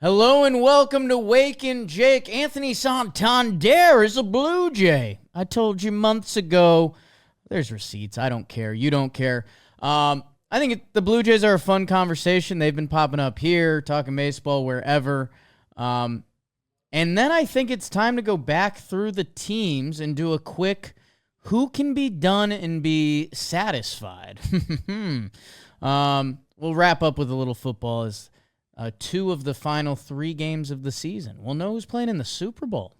Hello and welcome to Talkin Jake. Anthony Santander is a Blue Jay. I told you months ago. There's receipts. I don't care. You don't care. I think the Blue Jays are a fun conversation. They've been popping up here, talking baseball, wherever. And then I think it's time to go back through the teams and do a quick who can be done and be satisfied. We'll wrap up with a little football as two of the final three games of the season. We'll know who's playing in the Super Bowl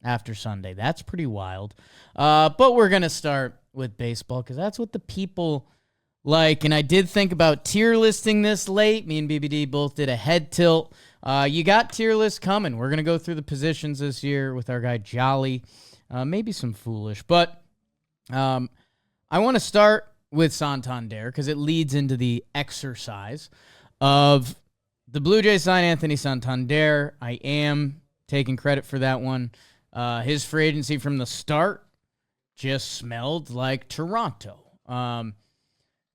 after Sunday. That's pretty wild. But we're going to start with baseball because that's what the people like. And I did think about tier listing this late. Me and BBD both did a head tilt. You got tier list coming. We're going to go through the positions this year with our guy Jolly. Maybe some foolish. But I want to start with Santander because it leads into the exercise of the Blue Jays signed Anthony Santander. I am taking credit for that one. His free agency from the start just smelled like Toronto.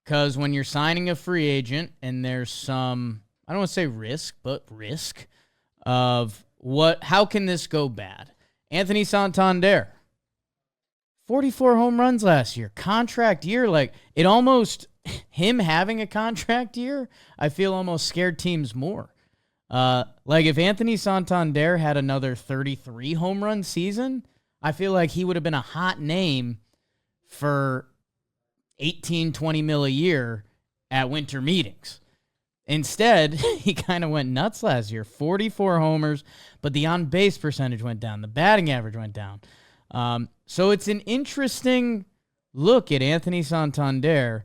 Because when you're signing a free agent and there's some, I don't want to say risk, but risk of how can this go bad? Anthony Santander, 44 home runs last year, contract year. Like it almost, him having a contract year, I feel almost scared teams more. Like if Anthony Santander had another 33 home run season, I feel like he would have been a hot name for 18, 20 mil a year at winter meetings. Instead, he kind of went nuts last year. 44 homers, but the on-base percentage went down. The batting average went down. So it's an interesting look at Anthony Santander,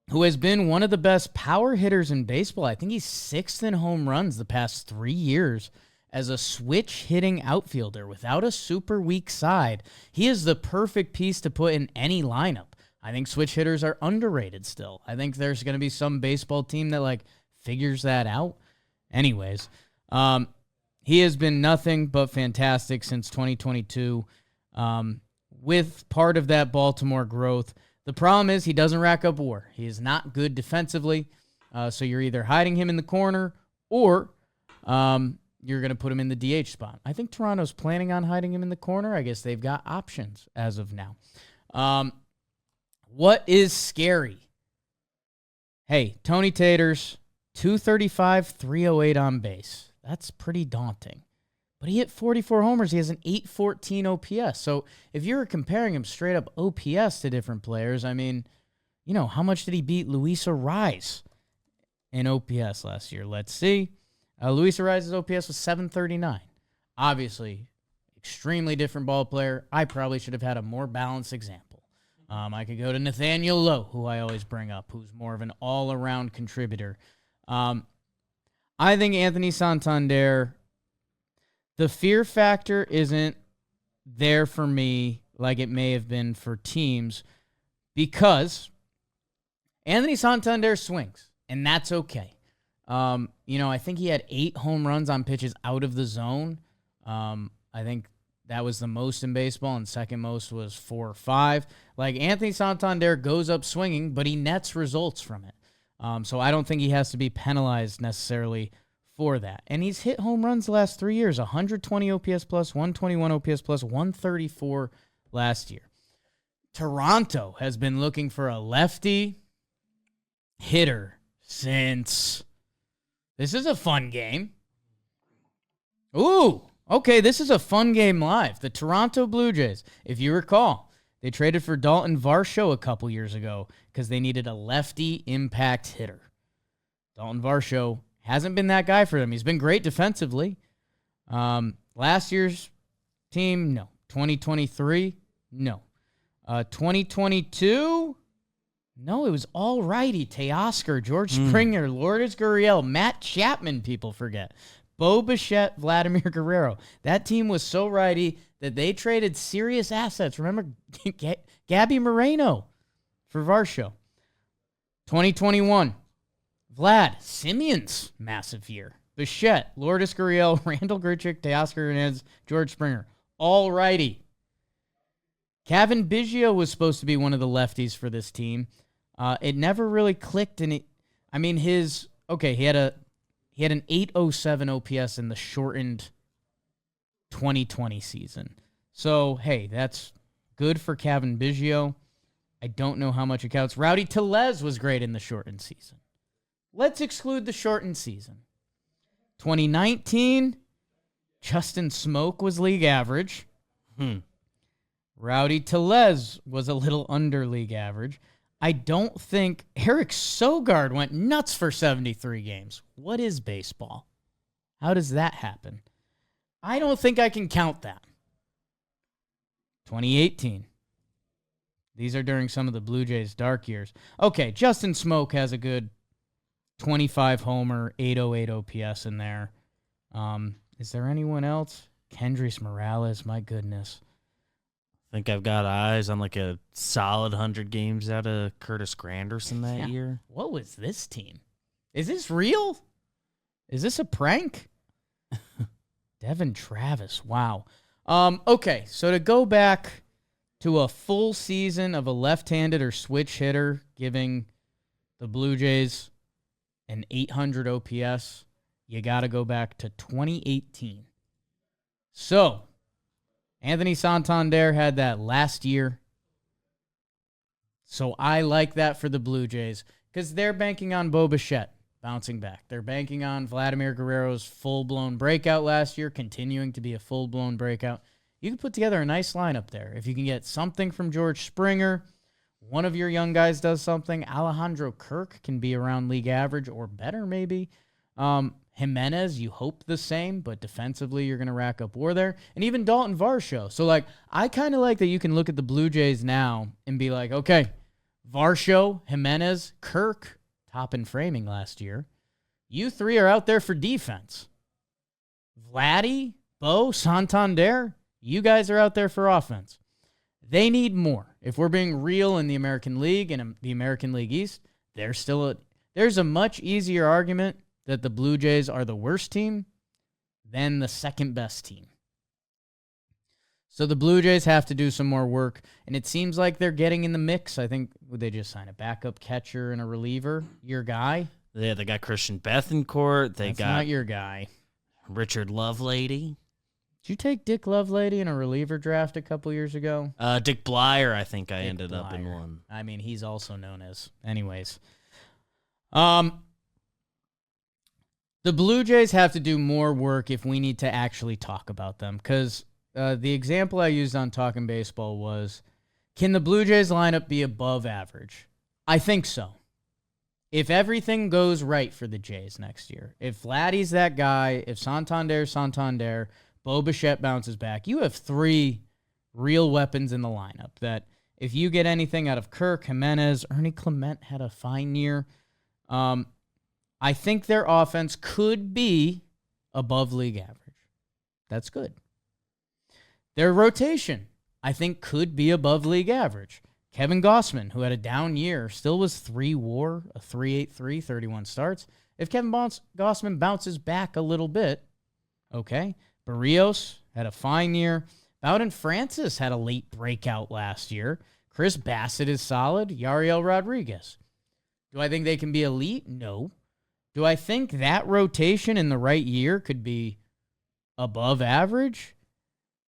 who has been one of the best power hitters in baseball. I think he's sixth in home runs the past 3 years as a switch hitting outfielder without a super weak side. He is the perfect piece to put in any lineup. I think switch hitters are underrated still. I think there's going to be some baseball team that figures that out. Anyways, he has been nothing but fantastic since 2022 with part of that Baltimore growth. The problem is he doesn't rack up WAR. He is not good defensively, so you're either hiding him in the corner or you're going to put him in the DH spot. I think Toronto's planning on hiding him in the corner. I guess they've got options as of now. What is scary? Hey, Tony Taters, 235, 308 on base. That's pretty daunting. But he hit 44 homers. He has an 814 OPS. So if you were comparing him straight up OPS to different players, I mean, how much did he beat Luis Arraez in OPS last year? Let's see. Luis Arraez's OPS was 739. Obviously, extremely different ball player. I probably should have had a more balanced example. I could go to Nathaniel Lowe, who I always bring up, who's more of an all-around contributor. I think Anthony Santander, the fear factor isn't there for me like it may have been for teams because Anthony Santander swings, and that's okay. I think he had 8 home runs on pitches out of the zone. I think that was the most in baseball, and second most was 4 or 5. Anthony Santander goes up swinging, but he nets results from it. So I don't think he has to be penalized necessarily for that. And he's hit home runs the last 3 years, 120 OPS plus, 121 OPS plus, 134 last year. Toronto has been looking for a lefty hitter since... This is a fun game. Ooh, okay, this is a fun game live. The Toronto Blue Jays, if you recall, they traded for Dalton Varsho a couple years ago because they needed a lefty impact hitter. Dalton Varsho hasn't been that guy for them. He's been great defensively. Last year's team, no. 2023, no. 2022, no, it was all righty. Teoscar, George Springer, Lourdes Gurriel, Matt Chapman, people forget. Bo Bichette, Vladimir Guerrero. That team was so righty that they traded serious assets. Remember Gabby Moreno for Varsho. 2021, Vlad, Simeon's massive year. Bichette, Lourdes Gurriel, Randall Grichuk, Teoscar Hernandez, George Springer. All righty. Kevin Biggio was supposed to be one of the lefties for this team. It never really clicked, and he He had an 807 OPS in the shortened 2020 season. So, hey, that's good for Kevin Biggio. I don't know how much it counts. Rowdy Tellez was great in the shortened season. Let's exclude the shortened season. 2019, Justin Smoke was league average. Rowdy Tellez was a little under league average. I don't think Eric Sogard went nuts for 73 games. What is baseball? How does that happen? I don't think I can count that. 2018. These are during some of the Blue Jays' dark years. Okay, Justin Smoke has a good 25 homer, 808 OPS in there. Is there anyone else? Kendrys Morales, my goodness. I think I've got eyes on like a solid 100 games out of Curtis Granderson that year. What was this team? Is this real? Is this a prank? Devin Travis, wow. Okay, so to go back to a full season of a left-handed or switch hitter giving the Blue Jays an 800 OPS, you got to go back to 2018. So, Anthony Santander had that last year. So I like that for the Blue Jays because they're banking on Bo Bichette bouncing back. They're banking on Vladimir Guerrero's full-blown breakout last year, continuing to be a full-blown breakout. You can put together a nice lineup there. If you can get something from George Springer, one of your young guys does something. Alejandro Kirk can be around league average or better maybe. Jimenez, you hope the same, but defensively you're going to rack up WAR there. And even Dalton Varsho. So, I kind of like that you can look at the Blue Jays now and be like, okay, Varsho, Jimenez, Kirk, top in framing last year. You three are out there for defense. Vladdy, Bo, Santander, you guys are out there for offense. They need more. If we're being real in the American League and the American League East, there's a much easier argument that the Blue Jays are the worst team than the second best team. So the Blue Jays have to do some more work, and it seems like they're getting in the mix. I think, would they just sign a backup catcher and a reliever? Your guy? Yeah, they got Christian Bethancourt. That's not your guy. Richard Lovelady. Did you take Dick Lovelady in a reliever draft a couple years ago? Dick Blyer, I think I ended up in one. I mean, he's also known as. Anyways. The Blue Jays have to do more work if we need to actually talk about them. Because the example I used on Talkin Baseball was, can the Blue Jays lineup be above average? I think so. If everything goes right for the Jays next year, if Vladdy's that guy, if Santander, Bo Bichette bounces back, you have three real weapons in the lineup that if you get anything out of Kirk, Jimenez, Ernie Clement had a fine year. I think their offense could be above league average. That's good. Their rotation, I think, could be above league average. Kevin Gausman, who had a down year, still was 3 WAR, a 3.83, 31 starts. If Kevin Gausman bounces back a little bit, okay. Barrios had a fine year. Bowden Francis had a late breakout last year. Chris Bassett is solid. Yariel Rodriguez. Do I think they can be elite? No. Do I think that rotation in the right year could be above average?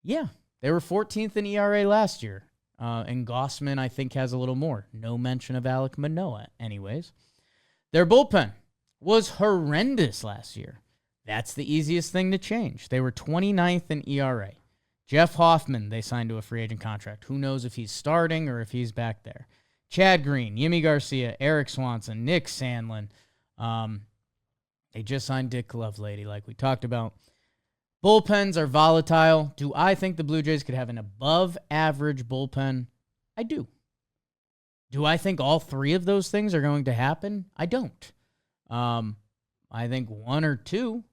Yeah. They were 14th in ERA last year. And Gausman, I think, has a little more. No mention of Alek Manoah, anyways. Their bullpen was horrendous last year. That's the easiest thing to change. They were 29th in ERA. Jeff Hoffman, they signed to a free agent contract. Who knows if he's starting or if he's back there. Chad Green, Yimi Garcia, Eric Swanson, Nick Sandlin. They just signed Dick Lovelady, like we talked about. Bullpens are volatile. Do I think the Blue Jays could have an above-average bullpen? I do. Do I think all three of those things are going to happen? I don't. I think one or two.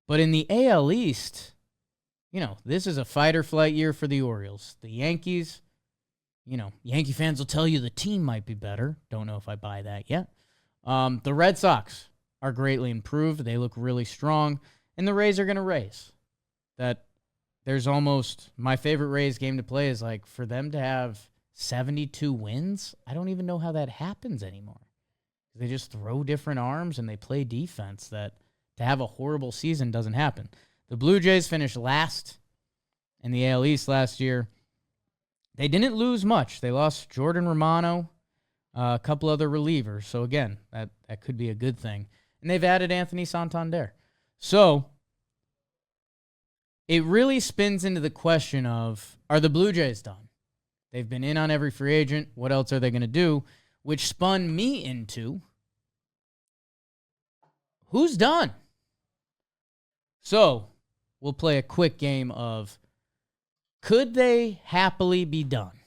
But in the AL East, this is a fight-or-flight year for the Orioles. The Yankees, Yankee fans will tell you the team might be better. Don't know if I buy that yet. The Red Sox are greatly improved. They look really strong. And the Rays are going to raise. That there's almost, my favorite Rays game to play is for them to have 72 wins. I don't even know how that happens anymore. They just throw different arms and they play defense that to have a horrible season doesn't happen. The Blue Jays finished last in the AL East last year. They didn't lose much. They lost Jordan Romano, a couple other relievers. So, again, that could be a good thing. And they've added Anthony Santander. So, it really spins into the question of, are the Blue Jays done? They've been in on every free agent. What else are they going to do? Which spun me into, who's done? So, we'll play a quick game of, could they happily be done?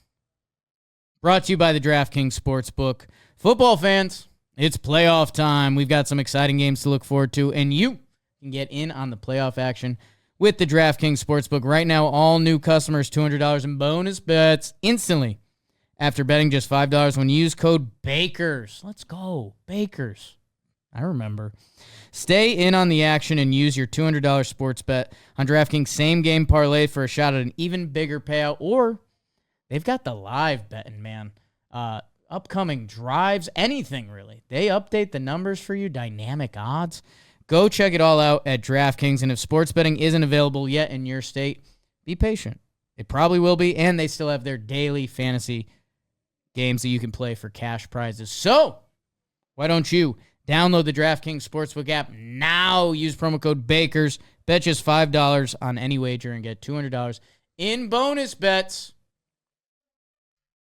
Brought to you by the DraftKings Sportsbook. Football fans, it's playoff time. We've got some exciting games to look forward to, and you can get in on the playoff action with the DraftKings Sportsbook. Right now, all new customers, $200 in bonus bets instantly after betting just $5 when you use code BAKERS. Let's go, BAKERS. I remember. Stay in on the action and use your $200 sports bet on DraftKings same-game parlay for a shot at an even bigger payout, or they've got the live betting, man. Upcoming drives, anything really. They update the numbers for you, dynamic odds. Go check it all out at DraftKings, and if sports betting isn't available yet in your state, be patient. It probably will be, and they still have their daily fantasy games that you can play for cash prizes. So, why don't you download the DraftKings Sportsbook app now. Use promo code BAKERS. Bet just $5 on any wager and get $200 in bonus bets.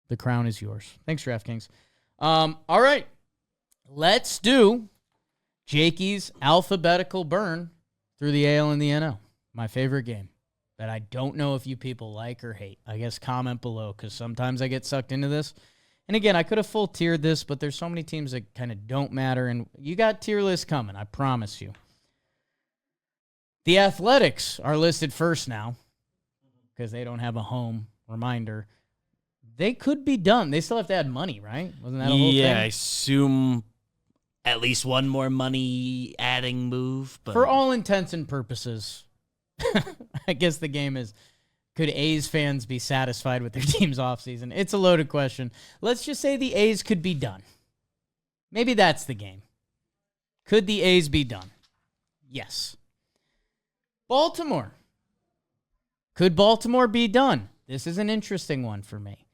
The crown is yours. Thanks, DraftKings. All right. Let's do Jakey's alphabetical burn through the AL and the NL. My favorite game that I don't know if you people like or hate. I guess comment below because sometimes I get sucked into this. And again, I could have full tiered this, but there's so many teams that kind of don't matter, and you got tier lists coming, I promise you. The Athletics are listed first now because they don't have a home. Reminder, they could be done. They still have to add money, right? Wasn't that a whole thing? Yeah, I assume at least one more money adding move. But for all intents and purposes, I guess the game is, could A's fans be satisfied with their team's offseason? It's a loaded question. Let's just say the A's could be done. Maybe that's the game. Could the A's be done? Yes. Baltimore. Could Baltimore be done? This is an interesting one for me.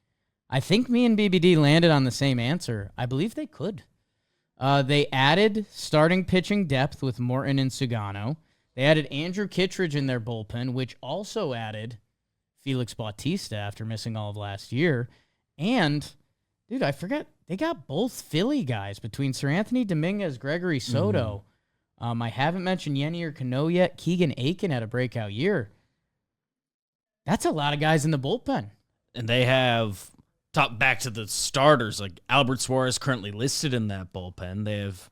I think me and BBD landed on the same answer. I believe they could. They added starting pitching depth with Morton and Sugano. They added Andrew Kittredge in their bullpen, which also added Felix Bautista after missing all of last year. And, dude, I forget, they got both Philly guys between Sir Anthony Dominguez, Gregory Soto. I haven't mentioned Yennier Cano yet. Keegan Aiken had a breakout year. That's a lot of guys in the bullpen. And they have, top back to the starters, like Albert Suarez currently listed in that bullpen. They have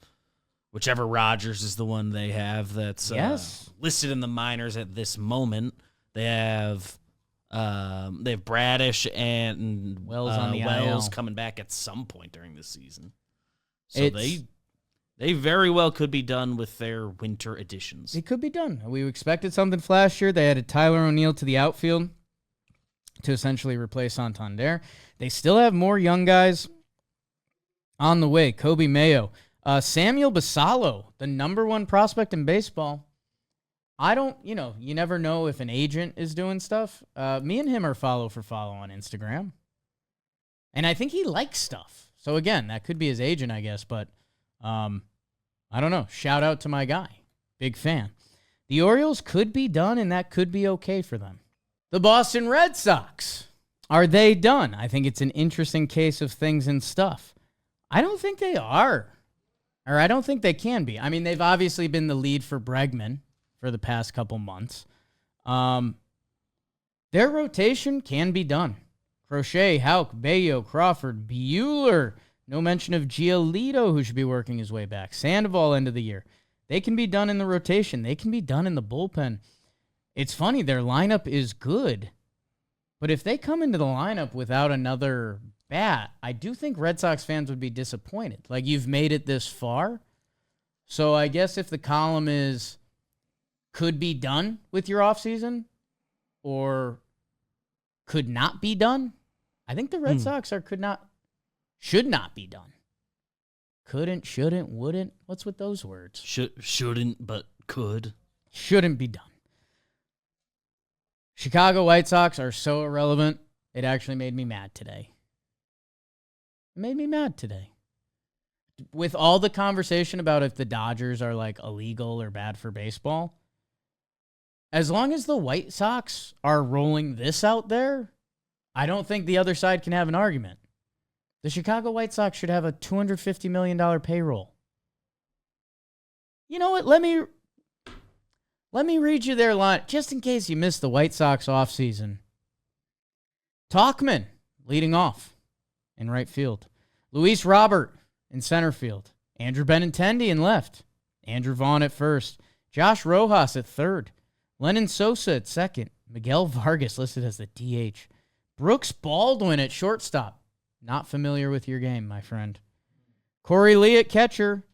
whichever Rogers is the one they have that's listed in the minors at this moment. They have Bradish and Wells on the Wells IL. coming back at some point during the season. So they very well could be done with their winter additions. It could be done. We expected something last year. They added Tyler O'Neill to the outfield to essentially replace Santander. They still have more young guys on the way. Kobe Mayo. Samuel Basallo, the number one prospect in baseball. You never know if an agent is doing stuff. Me and him are follow for follow on Instagram. And I think he likes stuff. So again, that could be his agent, I guess. But I don't know. Shout out to my guy. Big fan. The Orioles could be done, and that could be okay for them. The Boston Red Sox. Are they done? I think it's an interesting case of things and stuff. I don't think they are. Or I don't think they can be. I mean, they've obviously been the lead for Bregman for the past couple months. Their rotation can be done. Crochet, Houck, Bayo, Crawford, Bueller. No mention of Giolito, who should be working his way back. Sandoval, end of the year. They can be done in the rotation. They can be done in the bullpen. It's funny, their lineup is good. But if they come into the lineup without another bat, I do think Red Sox fans would be disappointed. Like, you've made it this far. So I guess if the column is could be done with your offseason or could not be done, I think the Red Sox should not be done. couldn't, shouldn't, wouldn't. What's with those words? Shouldn't, but could. Shouldn't be done. Chicago White Sox are so irrelevant, it actually made me mad today. It made me mad today. With all the conversation about if the Dodgers are like illegal or bad for baseball, as long as the White Sox are rolling this out there, I don't think the other side can have an argument. The Chicago White Sox should have a $250 million payroll. You know what? Let me read you their line, just in case you missed the White Sox offseason. Tauchman leading off in right field. Luis Robert in center field. Andrew Benintendi in left. Andrew Vaughn at first. Josh Rojas at third. Lennon Sosa at second. Miguel Vargas listed as the DH. Brooks Baldwin at shortstop. Not familiar with your game, my friend. Corey Lee at catcher.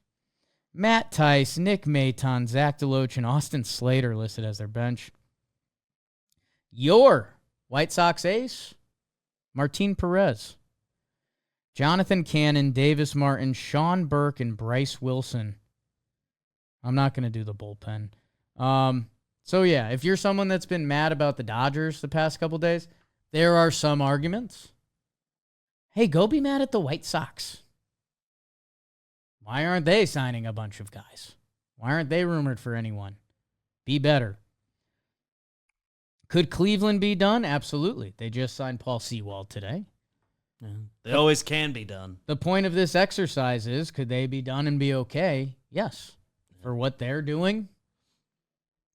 Matt Tice, Nick Maton, Zach DeLoach, and Austin Slater listed as their bench. Your White Sox ace, Martin Perez. Jonathan Cannon, Davis Martin, Sean Burke, and Bryce Wilson. I'm not going to do the bullpen. So, yeah, if you're someone that's been mad about the Dodgers the past couple days, there are some arguments. Hey, go be mad at the White Sox. Why aren't they signing a bunch of guys? Why aren't they rumored for anyone? Be better. Could Cleveland be done? Absolutely. They just signed Paul Sewald today. Yeah, they always can be done. The point of this exercise is, could they be done and be okay? Yes. For what they're doing?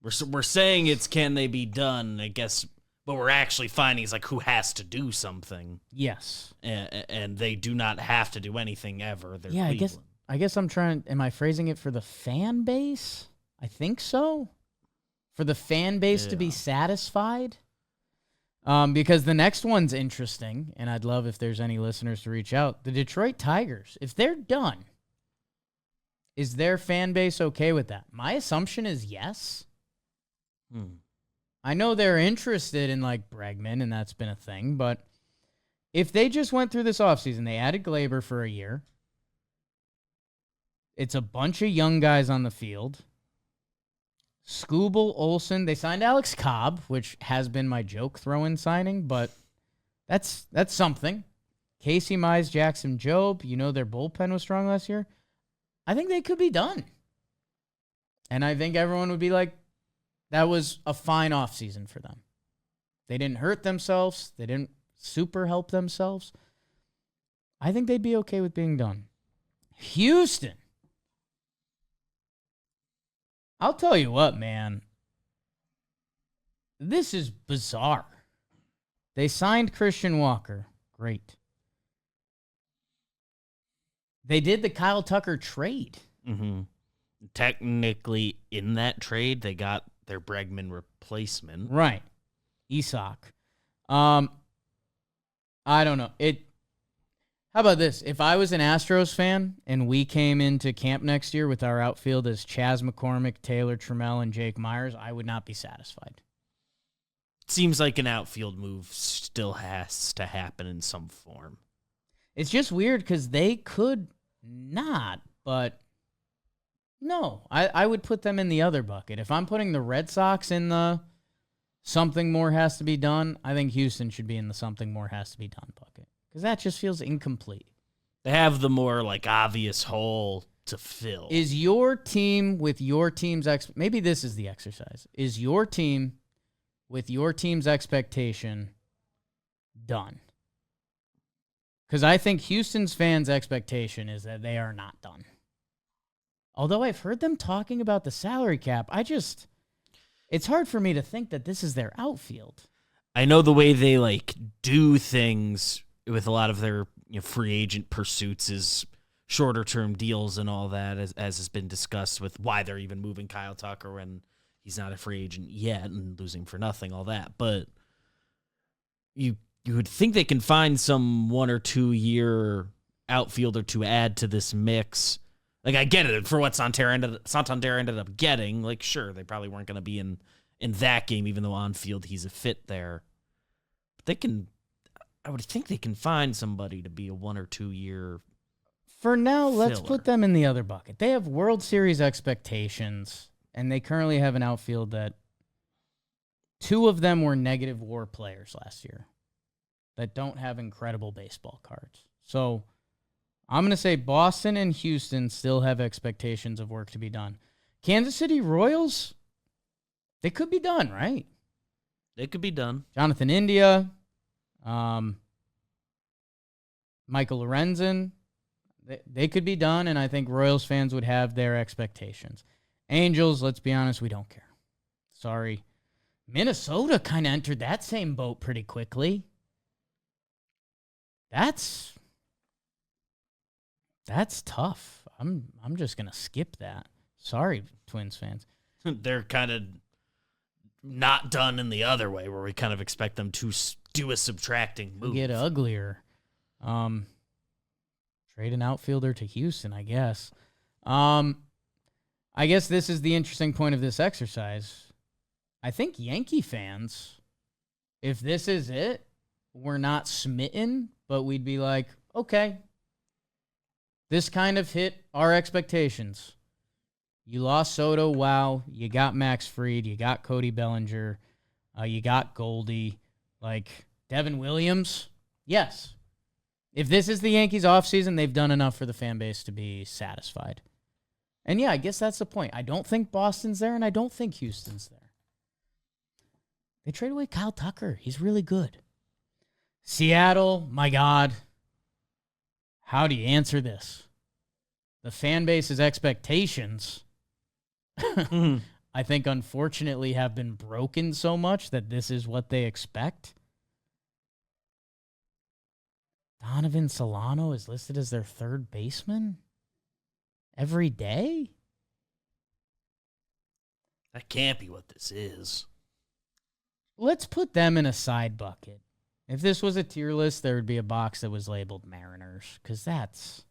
We're saying it's can they be done, I guess, but we're actually finding is like who has to do something. Yes. And they do not have to do anything ever. They're yeah, Cleveland. I guess I'm trying, am I phrasing it for the fan base? I think so. For the fan base to be satisfied? Because the next one's interesting, and I'd love if there's any listeners to reach out. The Detroit Tigers, if they're done, is their fan base okay with that? My assumption is yes. I know they're interested in, like, Bregman, and that's been a thing, but if they just went through this offseason, they added Glaber for a year. It's a bunch of young guys on the field. Skubal, Olsen. They signed Alex Cobb, which has been my joke throw-in signing, but that's something. Casey Mize, Jackson Jobe. You know their bullpen was strong last year. I think they could be done. And I think everyone would be like, that was a fine offseason for them. They didn't hurt themselves. They didn't super help themselves. I think they'd be okay with being done. Houston. I'll tell you what, man. This is bizarre. They signed Christian Walker. Great. They did the Kyle Tucker trade. Mm-hmm. Technically, in that trade, they got their Bregman replacement. Right. Isak. I don't know. How about this? If I was an Astros fan and we came into camp next year with our outfield as Chas McCormick, Taylor Trammell, and Jake Myers, I would not be satisfied. Seems like an outfield move still has to happen in some form. It's just weird because they could not, but no. I would put them in the other bucket. If I'm putting the Red Sox in the something more has to be done, I think Houston should be in the something more has to be done bucket. Because that just feels incomplete. They have the more like obvious hole to fill. Is your team with your team's maybe this is the exercise. Is your team with your team's expectation done? Because I think Houston's fans' expectation is that they are not done. Although I've heard them talking about the salary cap, it's hard for me to think that this is their outfield. I know the way they like do things with a lot of their free agent pursuits is shorter term deals and all that, as has been discussed with why they're even moving Kyle Tucker when he's not a free agent yet and losing for nothing, all that. But you would think they can find some 1 or 2 year outfielder to add to this mix. Like, I get it for what Santander ended up getting. Like, sure, they probably weren't going to be in that game, even though on field he's a fit there. But I would think they can find somebody to be a 1 or 2 year For now, let's filler. put them in the other bucket. They have World Series expectations, and they currently have an outfield that 2 of them were negative WAR players last year that don't have incredible baseball cards. So I'm going to say Boston and Houston still have expectations of work to be done. Kansas City Royals, they could be done, right? They could be done. Jonathan India, Michael Lorenzen, they could be done, and I think Royals fans would have their expectations. Angels, let's be honest, we don't care. Sorry. Minnesota kind of entered that same boat pretty quickly. That's tough. I'm just going to skip that. Sorry, Twins fans. They're kind of not done in the other way, where we kind of expect them to do a subtracting move. Get uglier. Trade an outfielder to Houston, I guess. I guess this is the interesting point of this exercise. I think Yankee fans, if this is it, we're not smitten, but we'd be like, okay, this kind of hit our expectations. You lost Soto, wow. You got Max Fried. You got Cody Bellinger. You got Goldie. Like, Devin Williams, yes. If this is the Yankees offseason, they've done enough for the fan base to be satisfied. And yeah, I guess that's the point. I don't think Boston's there, and I don't think Houston's there. They trade away Kyle Tucker. He's really good. Seattle, my God. How do you answer this? The fan base's expectations, I think, unfortunately, have been broken so much that this is what they expect. Donovan Solano is listed as their third baseman every day? That can't be what this is. Let's put them in a side bucket. If this was a tier list, there would be a box that was labeled Mariners, because that's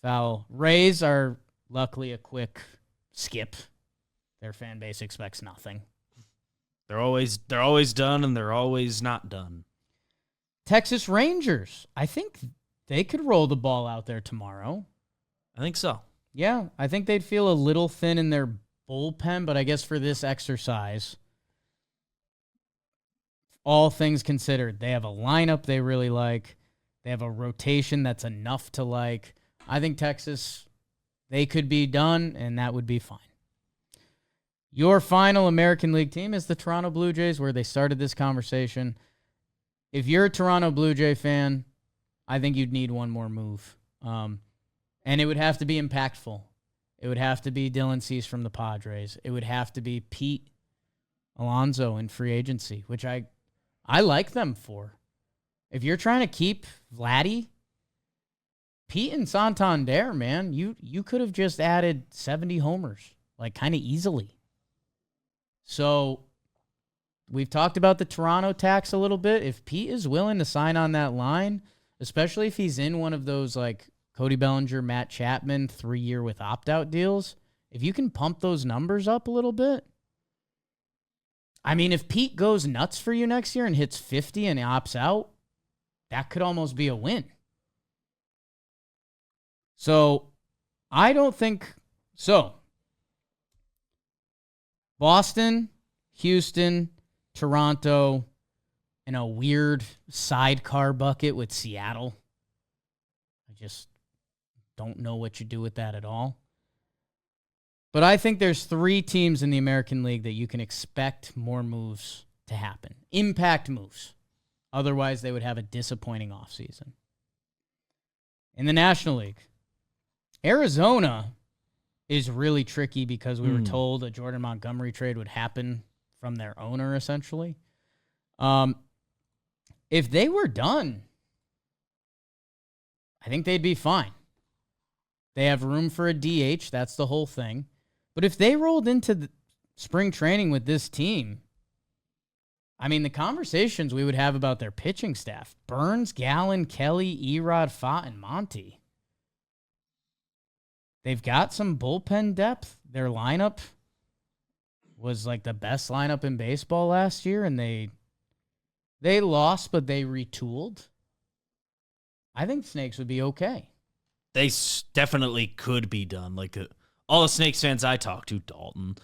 foul. Rays are luckily a quick skip. Their fan base expects nothing. They're always done, and they're always not done. Texas Rangers, I think they could roll the ball out there tomorrow. I think so. Yeah, I think they'd feel a little thin in their bullpen, but I guess for this exercise, all things considered, they have a lineup they really like. They have a rotation that's enough to like. I think Texas, they could be done, and that would be fine. Your final American League team is the Toronto Blue Jays, where they started this conversation. If you're a Toronto Blue Jay fan, I think you'd need one more move. And it would have to be impactful. It would have to be Dylan Cease from the Padres. It would have to be Pete Alonso in free agency, which I like them for. If you're trying to keep Vladdy, Pete and Santander, man, you could have just added 70 homers, like kind of easily. So we've talked about the Toronto tax a little bit. If Pete is willing to sign on that line, especially if he's in one of those like Cody Bellinger, Matt Chapman 3-year with opt-out deals, if you can pump those numbers up a little bit. I mean, if Pete goes nuts for you next year and hits 50 and opts out, that could almost be a win. So I don't think so. Boston, Houston, Toronto, and a weird sidecar bucket with Seattle. I just don't know what you do with that at all. But I think there's 3 teams in the American League that you can expect more moves to happen. Impact moves. Otherwise, they would have a disappointing offseason. In the National League, Arizona is really tricky because we were told a Jordan Montgomery trade would happen from their owner, essentially. If they were done, I think they'd be fine. They have room for a DH. That's the whole thing. But if they rolled into the spring training with this team, I mean, the conversations we would have about their pitching staff, Burns, Gallen, Kelly, Erod, Fott, and Monty. They've got some bullpen depth. Their lineup was like the best lineup in baseball last year, and they lost, but they retooled. I think Snakes would be okay. They definitely could be done. Like all the Snakes fans I talk to, Dalton,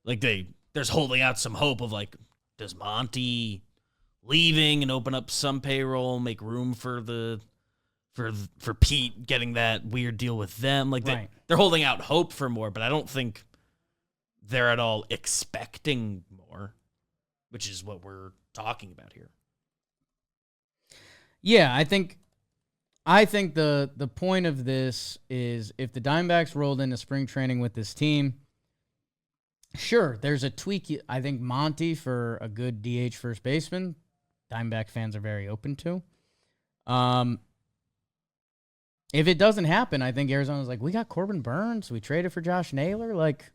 like there's holding out some hope of like, does Monty leaving and open up some payroll, make room for for Pete getting that weird deal with them? Like they're holding out hope for more, but I don't think they're at all expecting more, which is what we're talking about here. Yeah, I think the point of this is if the Diamondbacks rolled into spring training with this team, sure, there's a tweak. I think Monty for a good DH first baseman, Diamondback fans are very open to. If it doesn't happen, I think Arizona's like, we got Corbin Burns, we traded for Josh Naylor. Like,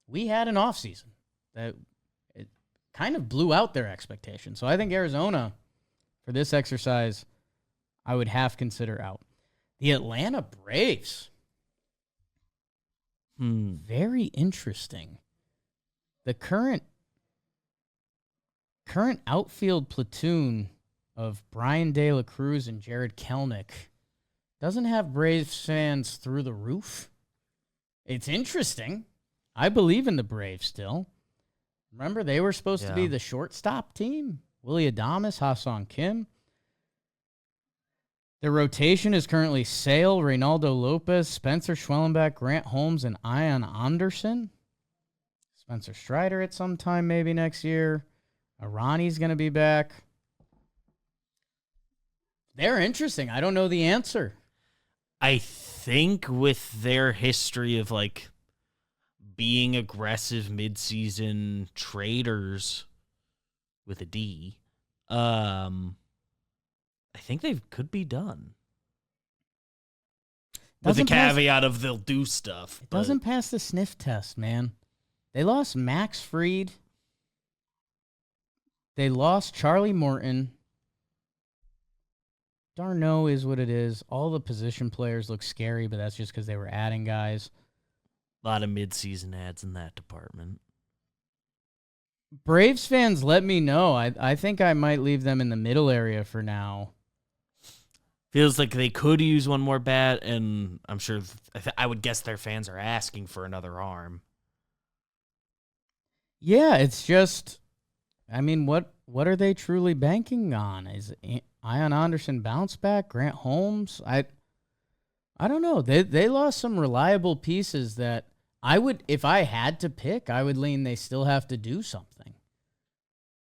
we had an offseason that it kind of blew out their expectations. So I think Arizona, for this exercise, I would half consider out. The Atlanta Braves. Very interesting. The current outfield platoon of Brian De La Cruz and Jared Kelenic doesn't have Braves fans through the roof. It's interesting. I believe in the Braves still. Remember, they were supposed to be the shortstop team. Willie Adames, Ha-Sung Kim. The rotation is currently Sale, Reynaldo Lopez, Spencer Schwellenbach, Grant Holmes, and Ian Anderson. Spencer Strider at some time maybe next year. Arani's going to be back. They're interesting. I don't know the answer. I think with their history of like being aggressive midseason traders with a D, I think they could be done. With the caveat of they'll do stuff. It doesn't pass the sniff test, man. They lost Max Fried. They lost Charlie Morton. Darno is what it is. All the position players look scary, but that's just because they were adding guys. A lot of midseason ads in that department. Braves fans, let me know. I think I might leave them in the middle area for now. Feels like they could use one more bat, and I'm sure I would guess their fans are asking for another arm. Yeah, it's just, I mean, what are they truly banking on? Is Ian Anderson bounce back? Grant Holmes? I don't know. They lost some reliable pieces that I would, if I had to pick, I would lean they still have to do something.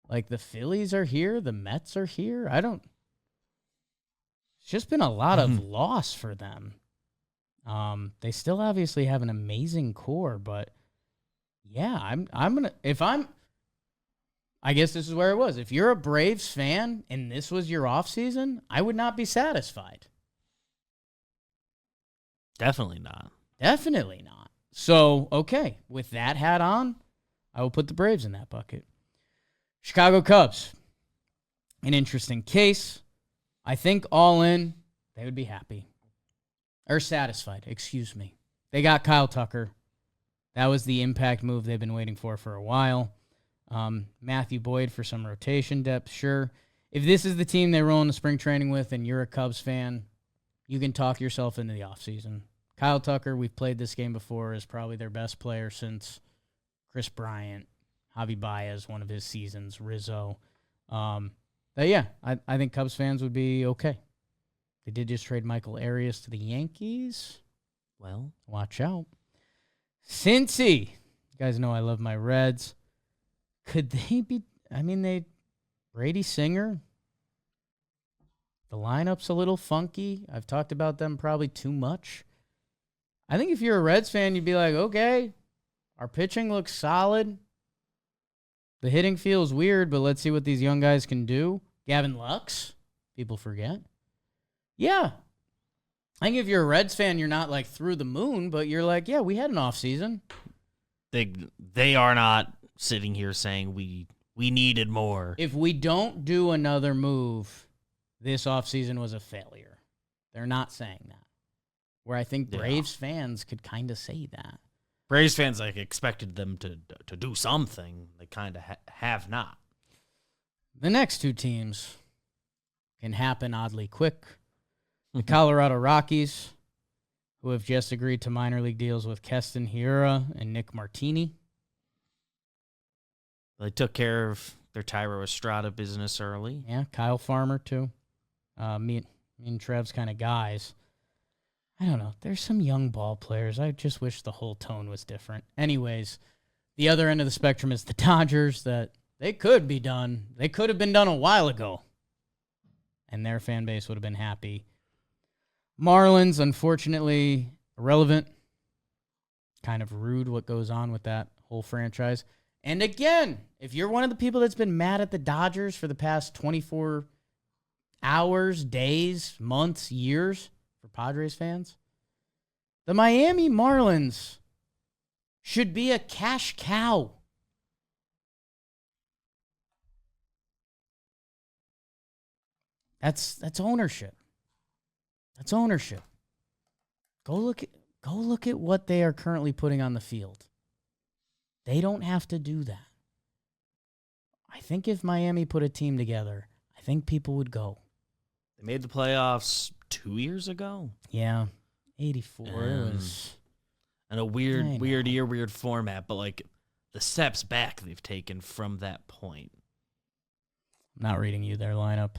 Like the Phillies are here, the Mets are here. It's just been a lot of loss for them. They still obviously have an amazing core, but yeah, I guess this is where it was. If you're a Braves fan and this was your offseason, I would not be satisfied. Definitely not. Definitely not. So, okay, with that hat on, I will put the Braves in that bucket. Chicago Cubs, an interesting case. I think all in, they would be happy. Or satisfied, excuse me. They got Kyle Tucker. That was the impact move they've been waiting for a while. Matthew Boyd for some rotation depth, sure. If this is the team they roll into spring training with and you're a Cubs fan, you can talk yourself into the offseason. Kyle Tucker, we've played this game before, is probably their best player since Chris Bryant, Javi Baez, one of his seasons, Rizzo. But yeah, I think Cubs fans would be okay. They did just trade Michael Arias to the Yankees. Well, watch out. Cincy. You guys know I love my Reds. Could they be, Brady Singer. The lineup's a little funky. I've talked about them probably too much. I think if you're a Reds fan, you'd be like, okay, our pitching looks solid. The hitting feels weird, but let's see what these young guys can do. Gavin Lux, people forget. Yeah. I think if you're a Reds fan, you're not like through the moon, but you're like, yeah, we had an offseason. They are not sitting here saying we needed more. If we don't do another move, this offseason was a failure. They're not saying that. Where I think Braves fans could kind of say that. Braves fans expected them to do something. They kind of have not. The next two teams can happen oddly quick. The Colorado Rockies, who have just agreed to minor league deals with Keston Hiura and Nick Martini. They took care of their Tyro Estrada business early. Yeah, Kyle Farmer, too. Me and Trev's kind of guys. I don't know. There's some young ball players. I just wish the whole tone was different. Anyways, the other end of the spectrum is the Dodgers, that they could be done. They could have been done a while ago, and their fan base would have been happy. Marlins, unfortunately, irrelevant. Kind of rude what goes on with that whole franchise. And again, if you're one of the people that's been mad at the Dodgers for the past 24 hours, days, months, years, for Padres fans, the Miami Marlins should be a cash cow. That's ownership. That's ownership. Go look at what they are currently putting on the field. They don't have to do that. I think if Miami put a team together, I think people would go. They made the playoffs 2 years ago. Yeah, 84. It was and a weird year, weird format, but like the steps back they've taken from that point. I'm not reading you their lineup.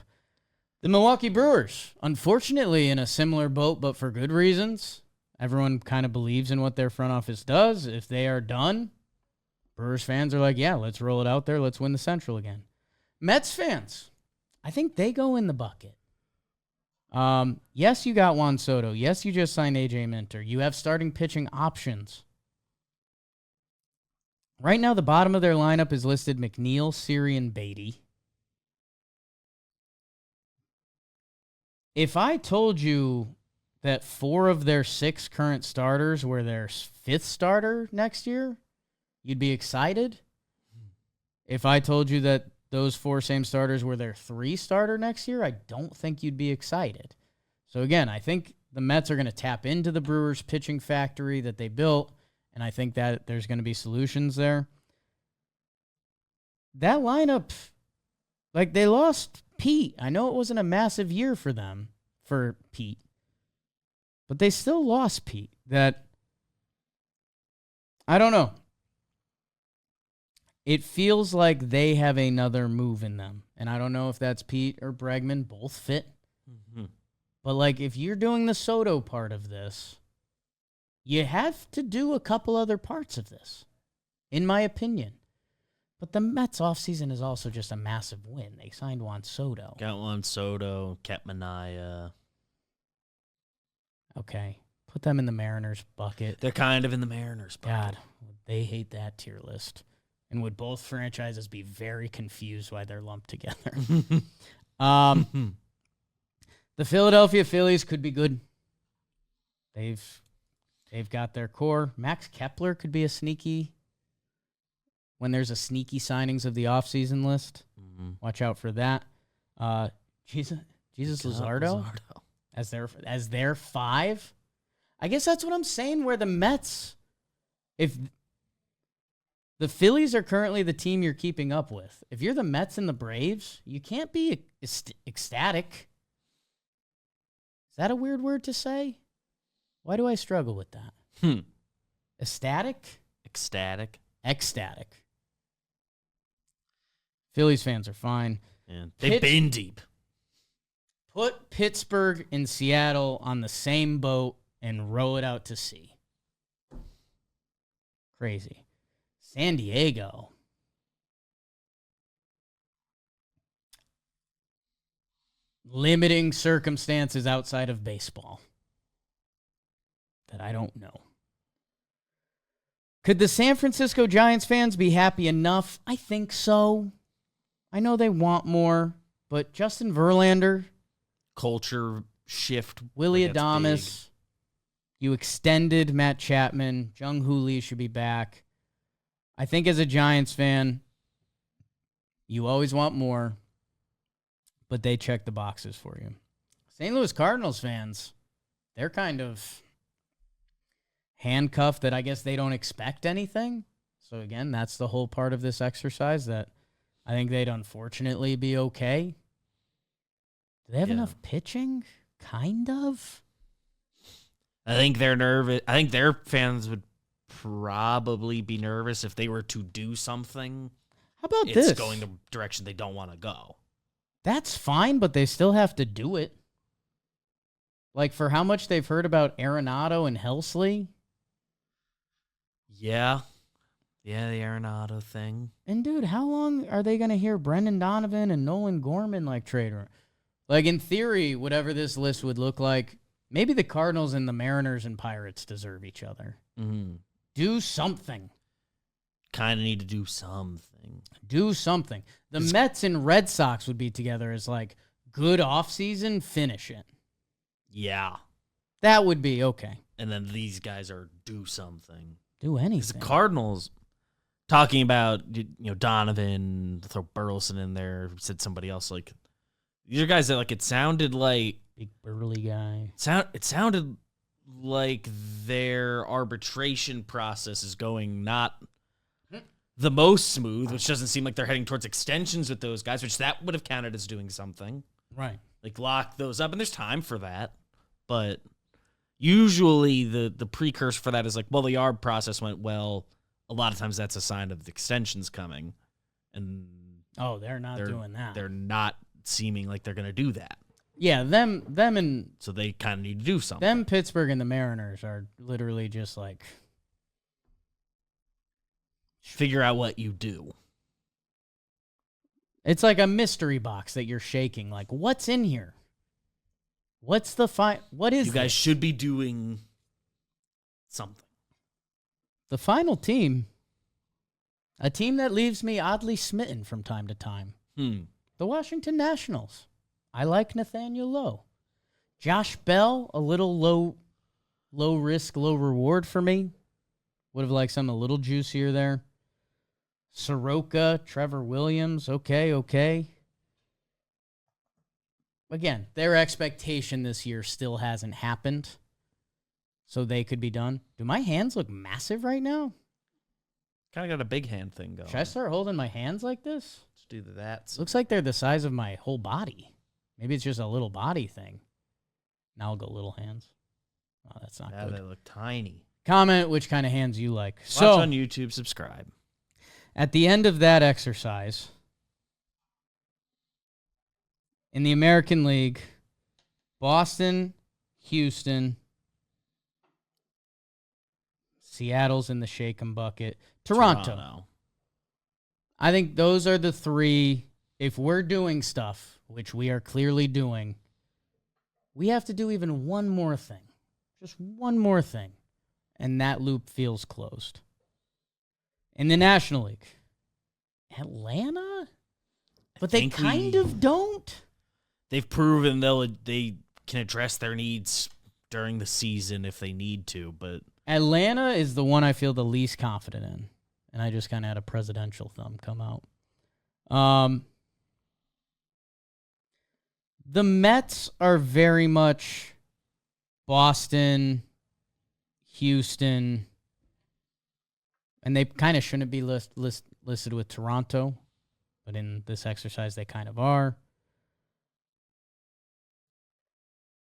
The Milwaukee Brewers, unfortunately, in a similar boat, but for good reasons. Everyone kind of believes in what their front office does. If they are done, Brewers fans are like, yeah, let's roll it out there. Let's win the Central again. Mets fans, I think they go in the bucket. Yes, you got Juan Soto. Yes, you just signed A.J. Minter. You have starting pitching options. Right now, the bottom of their lineup is listed McNeil, Siri, and Beatty. If I told you that 4 of their 6 current starters were their 5th starter next year, you'd be excited. If I told you that those 4 same starters were their 3 starter next year, I don't think you'd be excited. So again, I think the Mets are going to tap into the Brewers pitching factory that they built, and I think that there's going to be solutions there. That lineup, like, they lost Pete. I know it wasn't a massive year for them, for Pete, but they still lost Pete. That, I don't know. It feels like they have another move in them. And I don't know if that's Pete or Bregman. Both fit. Mm-hmm. But, like, if you're doing the Soto part of this, you have to do a couple other parts of this, in my opinion. But the Mets offseason is also just a massive win. They signed Juan Soto. Got Juan Soto, kept Manaea. Okay. Put them in the Mariners bucket. They're kind of in the Mariners bucket. God, they hate that tier list. And would both franchises be very confused why they're lumped together. The Philadelphia Phillies could be good. They've got their core. Max Kepler could be a sneaky, when there's a sneaky signings of the offseason list. Mm-hmm. Watch out for that. Jesus Luzardo as their 5. I guess that's what I'm saying, where the Mets, if the Phillies are currently the team you're keeping up with, if you're the Mets and the Braves, you can't be ecstatic. Is that a weird word to say? Why do I struggle with that? Ecstatic? Ecstatic. Phillies fans are fine. Yeah, they've been deep. Put Pittsburgh and Seattle on the same boat and row it out to sea. Crazy. San Diego. Limiting circumstances outside of baseball that I don't know. Could the San Francisco Giants fans be happy enough? I think so. I know they want more, but Justin Verlander, culture shift, Willie Adames, you extended Matt Chapman, Jung-Hoo Lee should be back. I think as a Giants fan, you always want more, but they check the boxes for you. St. Louis Cardinals fans, they're kind of handcuffed that I guess they don't expect anything. So again, that's the whole part of this exercise, that I think they'd unfortunately be okay. Do they have enough pitching? Kind of. I think they're nervous. I think their fans would probably be nervous if they were to do something. How about this? It's going the direction they don't want to go. That's fine, but they still have to do it. Like, for how much they've heard about Arenado and Helsley. Yeah. Yeah, the Arenado thing. And, dude, how long are they going to hear Brendan Donovan and Nolan Gorman, like, trade? Like, in theory, whatever this list would look like, maybe the Cardinals and the Mariners and Pirates deserve each other. Mm-hmm. Do something. Kind of need to do something. Do something. The Mets and Red Sox would be together as, like, good offseason, finish it. Yeah. That would be okay. And then these guys are do something. Do anything. The Cardinals, talking about, Donovan, throw Burleson in there, said somebody else, like, these are guys that, like, it sounded like. Big burly guy. It sounded like their arbitration process is going not the most smooth, which doesn't seem like they're heading towards extensions with those guys, which that would have counted as doing something. Right. Like, lock those up, and there's time for that. But usually the precursor for that is like, well, the ARB process went well. A lot of times that's a sign of the extensions coming. And they're not doing that. They're not seeming like they're going to do that. Yeah, them and so they kind of need to do something. Them, Pittsburgh, and the Mariners are literally just like figure out what you do. It's like a mystery box that you're shaking. Like, what's in here? What's the what is you guys this? Should be doing something. The final team, a team that leaves me oddly smitten from time to time. The Washington Nationals. I like Nathaniel Lowe. Josh Bell, a little low risk, low reward for me. Would have liked something a little juicier there. Soroka, Trevor Williams, okay. Again, their expectation this year still hasn't happened, so they could be done. Do my hands look massive right now? Kind of got a big hand thing going. Should I start holding my hands like this? Let's do that. Looks like they're the size of my whole body. Maybe it's just a little body thing. Now I'll go little hands. Oh, that's not good. They look tiny. Comment which kind of hands you like. Watch on YouTube, subscribe. At the end of that exercise, in the American League, Boston, Houston, Seattle's in the shake 'em bucket, Toronto. I think those are the three. If we're doing stuff, which we are clearly doing, we have to do even one more thing. Just one more thing. And that loop feels closed. In the National League, Atlanta? But they kind of don't. They've proven they can address their needs during the season if they need to, but Atlanta is the one I feel the least confident in. And I just kind of had a presidential thumb come out. The Mets are very much Boston, Houston, and they kind of shouldn't be listed with Toronto, but in this exercise they kind of are.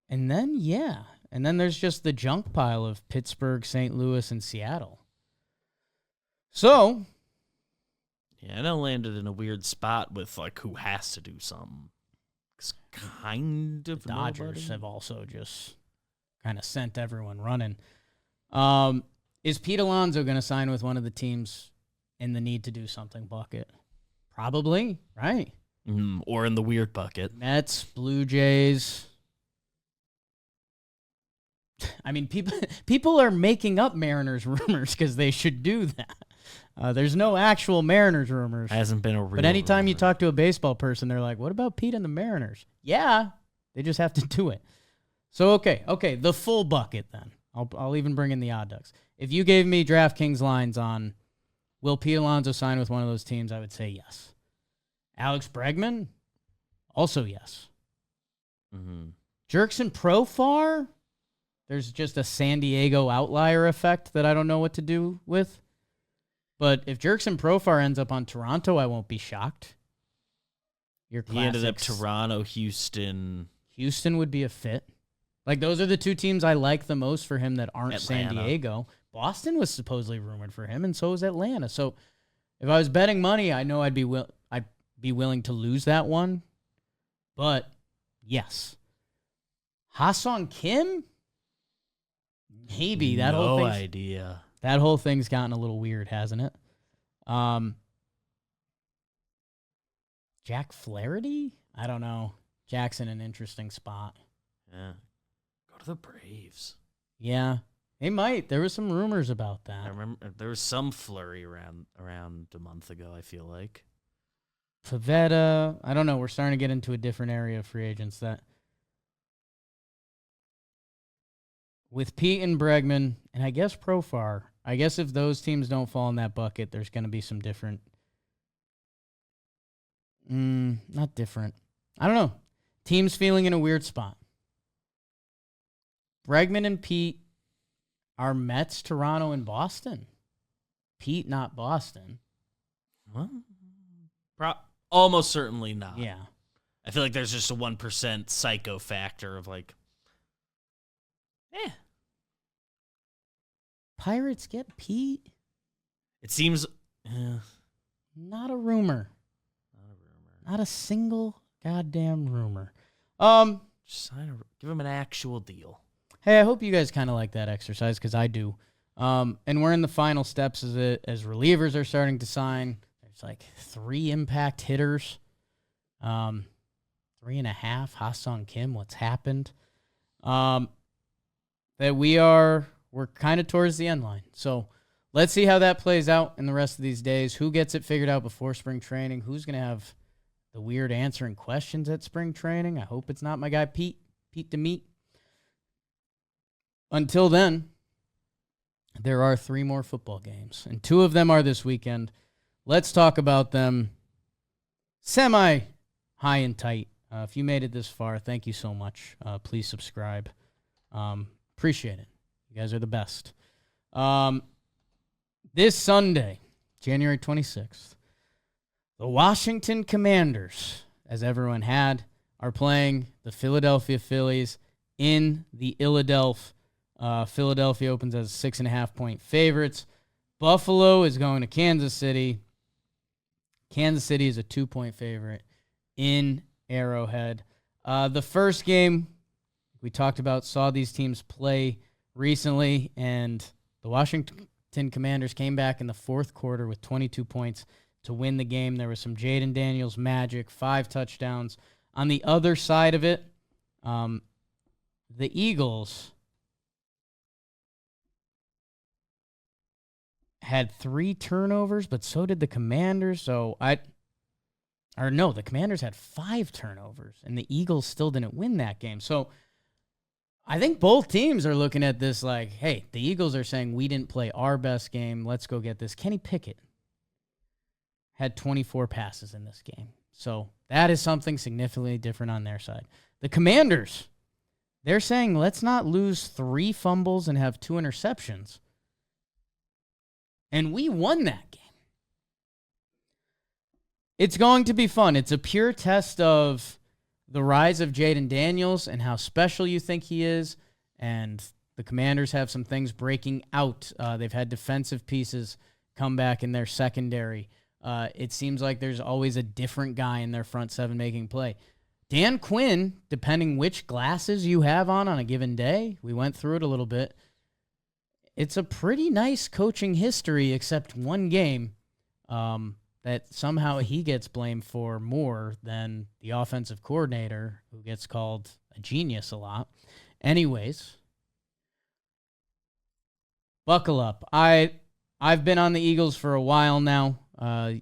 And then, there's just the junk pile of Pittsburgh, St. Louis, and Seattle. So, yeah, I landed in a weird spot with like who has to do something. It's kind of the Dodgers nobody. have also just kind of sent everyone running. Is Pete Alonso going to sign with one of the teams in the need to do something bucket? Probably, right? Or in the weird bucket. Mets, Blue Jays. I mean, people are making up Mariners rumors because they should do that. There's no actual Mariners rumors. Hasn't been a real But anytime rumor. you talk to a baseball person, they're like, what about Pete and the Mariners? Yeah, they just have to do it. So, okay, the full bucket then. I'll even bring in the odd ducks. If you gave me DraftKings lines on will Pete Alonso sign with one of those teams, I would say yes. Alex Bregman? Also yes. Jerkson Profar? There's just a San Diego outlier effect that I don't know what to do with. But if Jerkson Profar ends up on Toronto, I won't be shocked. He ended up Toronto, Houston. Houston would be a fit. Like, those are the two teams I like the most for him that aren't Atlanta. San Diego. Boston was supposedly rumored for him, and so was Atlanta. So if I was betting money, I know I'd be willing to lose that one. But yes, Ha-Seong Kim, maybe that no whole idea. That whole thing's gotten a little weird, hasn't it? Jack Flaherty? I don't know. Jack's in an interesting spot. Yeah, go to the Braves. Yeah. They might. There was some rumors about that. I remember there was some flurry around a month ago, I feel like. Pavetta. I don't know. We're starting to get into a different area of free agents that with Pete and Bregman, and I guess Profar, I guess if those teams don't fall in that bucket, there's going to be some different. Not different. I don't know. Teams feeling in a weird spot. Bregman and Pete are Mets, Toronto, and Boston. Pete, not Boston. Well, almost certainly not. Yeah. I feel like there's just a 1% psycho factor of like, Pirates get Pete? It seems... Not a rumor. Not a single goddamn rumor. Just give him an actual deal. Hey, I hope you guys kind of like that exercise because I do. And we're in the final steps as relievers are starting to sign. There's like 3 impact hitters. 3.5. Ha-Seong Kim, what's happened? That we're kind of towards the end line. So let's see how that plays out in the rest of these days. Who gets it figured out before spring training? Who's going to have the weird answering questions at spring training? I hope it's not my guy Pete DeMeat. Until then, there are 3 more football games, and 2 of them are this weekend. Let's talk about them semi high and tight. If you made it this far, thank you so much. Please subscribe. Appreciate it. You guys are the best. This Sunday, January 26th, the Washington Commanders, as everyone had, are playing the Philadelphia Phillies in the Philadelphia. Philadelphia opens as 6.5-point favorites. Buffalo is going to Kansas City. Kansas City is a 2-point favorite in Arrowhead. The first game we talked about saw these teams play recently, and the Washington Commanders came back in the fourth quarter with 22 points to win the game. There was some Jaden Daniels magic, 5 touchdowns. On the other side of it, the Eagles had 3 turnovers, but so did the Commanders. The Commanders had 5 turnovers, and the Eagles still didn't win that game. So I think both teams are looking at this like, hey, the Eagles are saying we didn't play our best game. Let's go get this. Kenny Pickett had 24 passes in this game. So that is something significantly different on their side. The Commanders, they're saying let's not lose 3 fumbles and have 2 interceptions. And we won that game. It's going to be fun. It's a pure test of the rise of Jaden Daniels and how special you think he is. And the Commanders have some things breaking out. They've had defensive pieces come back in their secondary. It seems like there's always a different guy in their front 7 making play. Dan Quinn, depending which glasses you have on a given day, we went through it a little bit. It's a pretty nice coaching history, except one game that somehow he gets blamed for more than the offensive coordinator, who gets called a genius a lot. Anyways, buckle up. I've been on the Eagles for a while now.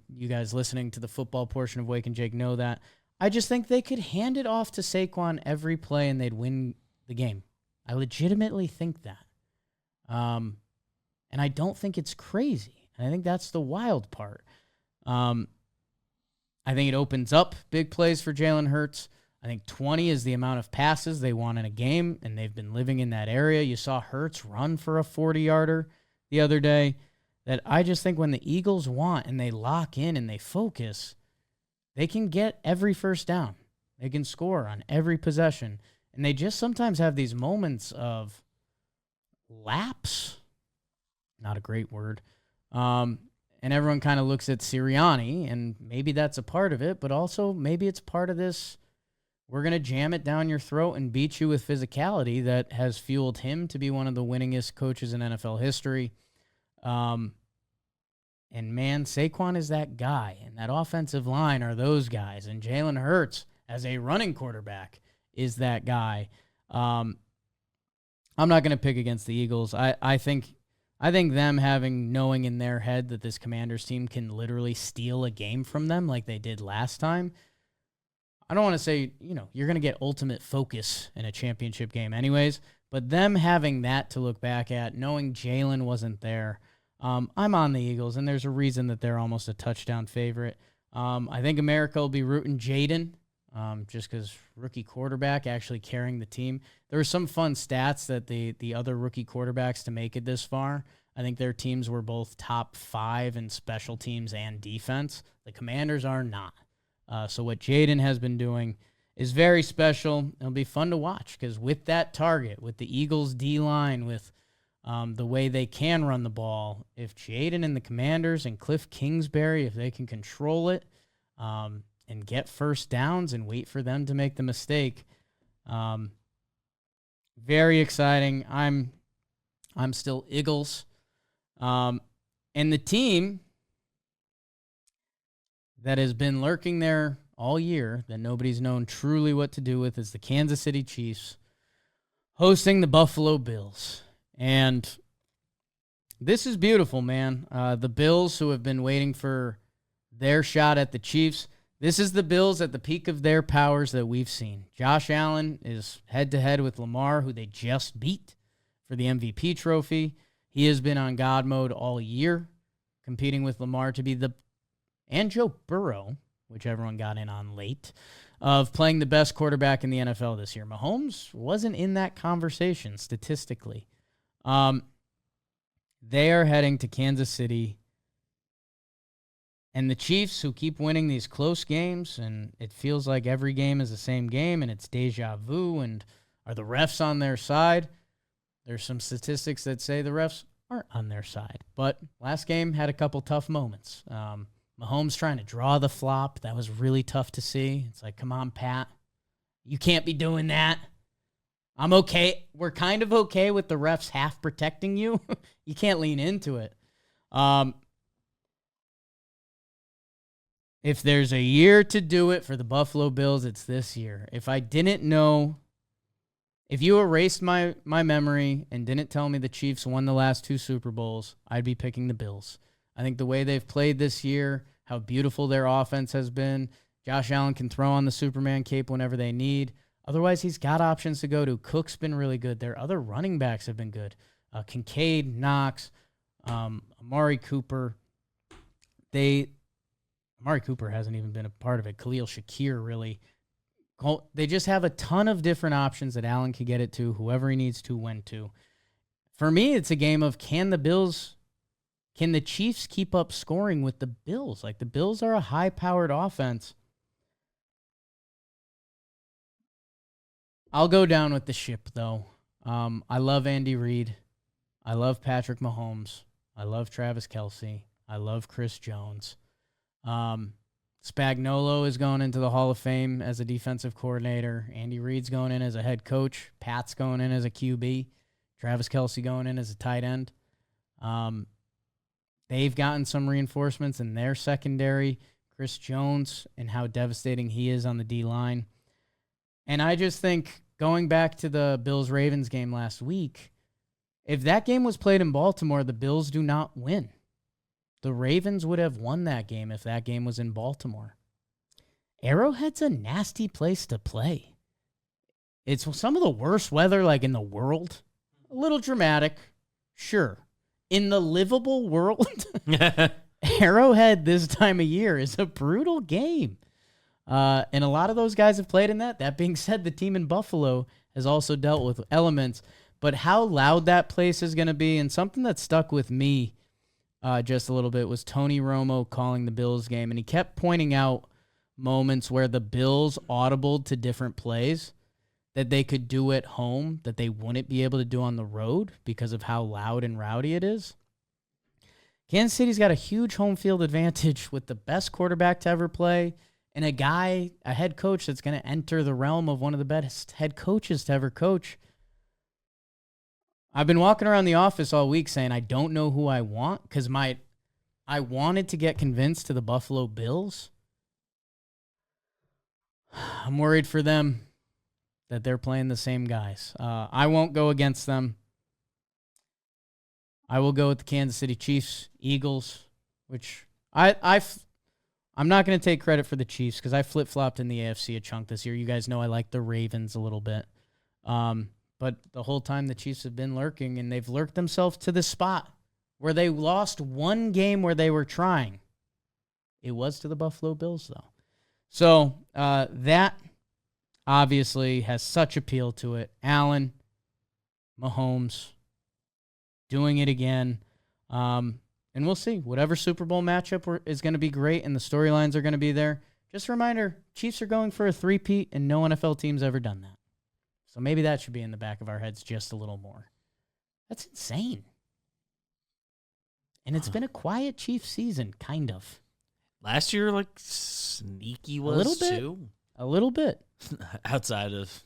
You guys listening to the football portion of Wake and Jake know that. I just think they could hand it off to Saquon every play and they'd win the game. I legitimately think that. And I don't think it's crazy. And I think that's the wild part. I think it opens up big plays for Jalen Hurts. I think 20 is the amount of passes they want in a game, and they've been living in that area. You saw Hurts run for a 40-yarder the other day. That I just think when the Eagles want and they lock in and they focus, they can get every first down. They can score on every possession. And they just sometimes have these moments of lapse. Not a great word. And everyone kind of looks at Sirianni, and maybe that's a part of it, but also maybe it's part of this, we're going to jam it down your throat and beat you with physicality that has fueled him to be one of the winningest coaches in NFL history. And man, Saquon is that guy, and that offensive line are those guys, and Jalen Hurts as a running quarterback is that guy. I'm not going to pick against the Eagles. I think them knowing in their head that this Commanders team can literally steal a game from them like they did last time. I don't want to say, you're going to get ultimate focus in a championship game anyways, but them having that to look back at, knowing Jalen wasn't there, I'm on the Eagles, and there's a reason that they're almost a touchdown favorite. I think America will be rooting Jaden, just because rookie quarterback actually carrying the team. There were some fun stats that the other rookie quarterbacks to make it this far, I think their teams were both top 5 in special teams and defense. The Commanders are not. So what Jaden has been doing is very special. It'll be fun to watch because with that target, with the Eagles D-line, with the way they can run the ball, if Jaden and the Commanders and Cliff Kingsbury, if they can control it and get first downs and wait for them to make the mistake, very exciting. I'm still Eagles. And the team that has been lurking there all year that nobody's known truly what to do with is the Kansas City Chiefs hosting the Buffalo Bills. And this is beautiful, man. The Bills, who have been waiting for their shot at the Chiefs, this is the Bills at the peak of their powers that we've seen. Josh Allen is head-to-head with Lamar, who they just beat for the MVP trophy. He has been on God mode all year, competing with Lamar to be and Joe Burrow, which everyone got in on late, of playing the best quarterback in the NFL this year. Mahomes wasn't in that conversation statistically. They are heading to Kansas City. And the Chiefs, who keep winning these close games, and it feels like every game is the same game, and it's deja vu, and are the refs on their side? There's some statistics that say the refs aren't on their side. But last game had a couple tough moments. Mahomes trying to draw the flop. That was really tough to see. It's like, come on, Pat. You can't be doing that. I'm okay. We're kind of okay with the refs half protecting you. You can't lean into it. If there's a year to do it for the Buffalo Bills, it's this year. If I didn't know, if you erased my memory and didn't tell me the Chiefs won the last 2 Super Bowls, I'd be picking the Bills. I think the way they've played this year, how beautiful their offense has been. Josh Allen can throw on the Superman cape whenever they need. Otherwise, he's got options to go to. Cook's been really good. Their other running backs have been good. Kincaid, Knox, Amari Cooper. Amari Cooper hasn't even been a part of it. Khalil Shakir, really. They just have a ton of different options that Allen can get it to, whoever he needs to, when to. For me, it's a game of can the Chiefs keep up scoring with the Bills? Like, the Bills are a high-powered offense. I'll go down with the ship, though. I love Andy Reid. I love Patrick Mahomes. I love Travis Kelce. I love Chris Jones. Spagnuolo is going into the Hall of Fame as a defensive coordinator. Andy Reid's going in as a head coach. Pat's going in as a QB. Travis Kelce going in as a tight end. They've gotten some reinforcements in their secondary. Chris Jones and how devastating he is on the D-line. And I just think, going back to the Bills-Ravens game last week, if that game was played in Baltimore, the Bills do not win. The Ravens would have won that game if that game was in Baltimore. Arrowhead's a nasty place to play. It's some of the worst weather in the world. A little dramatic, sure. In the livable world, Arrowhead this time of year is a brutal game. And a lot of those guys have played in that. That being said, the team in Buffalo has also dealt with elements. But how loud that place is going to be, and something that stuck with me just a little bit, was Tony Romo calling the Bills game. And he kept pointing out moments where the Bills audibled to different plays. that they could do at home that they wouldn't be able to do on the road because of how loud and rowdy it is. Kansas City's got a huge home field advantage with the best quarterback to ever play and a head coach that's going to enter the realm of one of the best head coaches to ever coach. I've been walking around the office all week saying I don't know who I want because I wanted to get convinced to the Buffalo Bills. I'm worried for them that they're playing the same guys. I won't go against them. I will go with the Kansas City Chiefs, Eagles, which I'm not going to take credit for the Chiefs because I flip-flopped in the AFC a chunk this year. You guys know I like the Ravens a little bit. But the whole time the Chiefs have been lurking, and they've lurked themselves to this spot where they lost one game where they were trying. It was to the Buffalo Bills, though. So that obviously has such appeal to it. Allen, Mahomes, doing it again. And we'll see. Whatever Super Bowl matchup is going to be great and the storylines are going to be there. Just a reminder, Chiefs are going for a three-peat, and no NFL team's ever done that. So maybe that should be in the back of our heads just a little more. That's insane. And it's been a quiet Chiefs season, kind of. Last year, like, sneaky was a little bit, too. A little bit. Outside of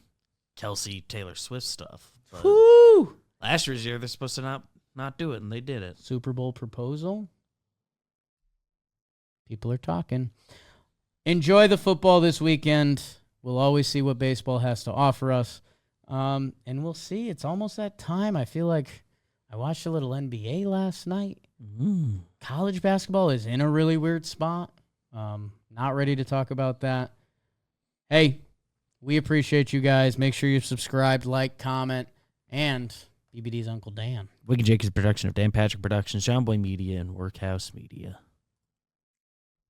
Kelsey, Taylor Swift stuff. But Woo! last year's year, they're supposed to not do it, and they did it. Super Bowl proposal. People are talking. Enjoy the football this weekend. We'll always see what baseball has to offer us. And we'll see. It's almost that time. I feel like I watched a little NBA last night. College basketball is in a really weird spot. Not ready to talk about that. Hey, we appreciate you guys. Make sure you're subscribed, like, comment, and BBD's Uncle Dan. Talkin Jake is a production of Dan Patrick Productions, John Boy Media, and Workhouse Media.